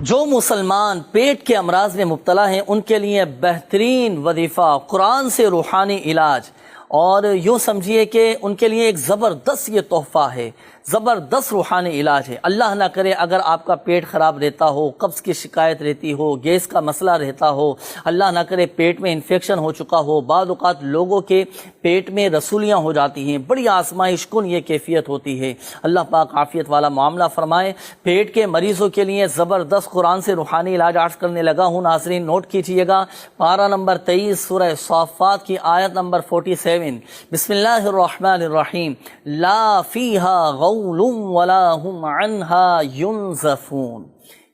جو مسلمان پیٹ کے امراض میں مبتلا ہیں ان کے لیے بہترین وظیفہ قرآن سے روحانی علاج، اور یوں سمجھیے کہ ان کے لیے ایک زبردست یہ تحفہ ہے، زبردست روحانی علاج ہے۔ اللہ نہ کرے اگر آپ کا پیٹ خراب رہتا ہو، قبض کی شکایت رہتی ہو، گیس کا مسئلہ رہتا ہو، اللہ نہ کرے پیٹ میں انفیکشن ہو چکا ہو، بعض اوقات لوگوں کے پیٹ میں رسولیاں ہو جاتی ہیں، بڑی آزمائش کن یہ کیفیت ہوتی ہے۔ اللہ پاک عافیت والا معاملہ فرمائے۔ پیٹ کے مریضوں کے لیے زبردست قرآن سے روحانی علاج عرض کرنے لگا ہوں، ناظرین نوٹ کیجئے گا۔ پارہ نمبر 23 سورہ صافات کی آیت نمبر 47، بسم اللہ الرحمن الرحیم، لا فیہا غول ولا ہم عنہا ینزفون۔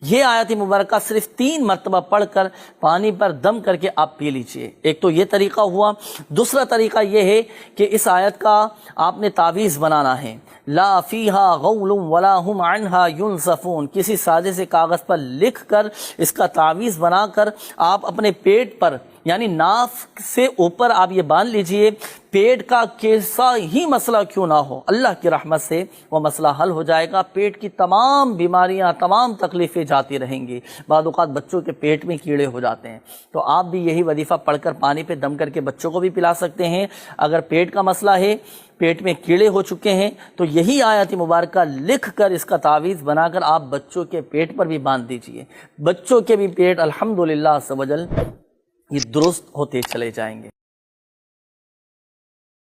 یہ آیت مبارکہ صرف 3 مرتبہ پڑھ کر پانی پر دم کر کے آپ پی لیجئے۔ ایک تو یہ طریقہ ہوا۔ دوسرا طریقہ یہ ہے کہ اس آیت کا آپ نے تعویذ بنانا ہے، لا فیہا غول ولا ہم عنہا ینزفون، کسی سادے سے کاغذ پر لکھ کر اس کا تعویذ بنا کر آپ اپنے پیٹ پر یعنی ناف سے اوپر آپ یہ باندھ لیجئے۔ پیٹ کا کیسا ہی مسئلہ کیوں نہ ہو، اللہ کی رحمت سے وہ مسئلہ حل ہو جائے گا۔ پیٹ کی تمام بیماریاں، تمام تکلیفیں جاتی رہیں گی۔ بعض اوقات بچوں کے پیٹ میں کیڑے ہو جاتے ہیں، تو آپ بھی یہی وظیفہ پڑھ کر پانی پہ دم کر کے بچوں کو بھی پلا سکتے ہیں۔ اگر پیٹ کا مسئلہ ہے، پیٹ میں کیڑے ہو چکے ہیں، تو یہی آیت مبارکہ لکھ کر اس کا تعویذ بنا کر آپ بچوں کے پیٹ پر بھی باندھ دیجئے۔ بچوں کے بھی پیٹ الحمدللہ عز و جل یہ درست ہوتے چلے جائیں گے۔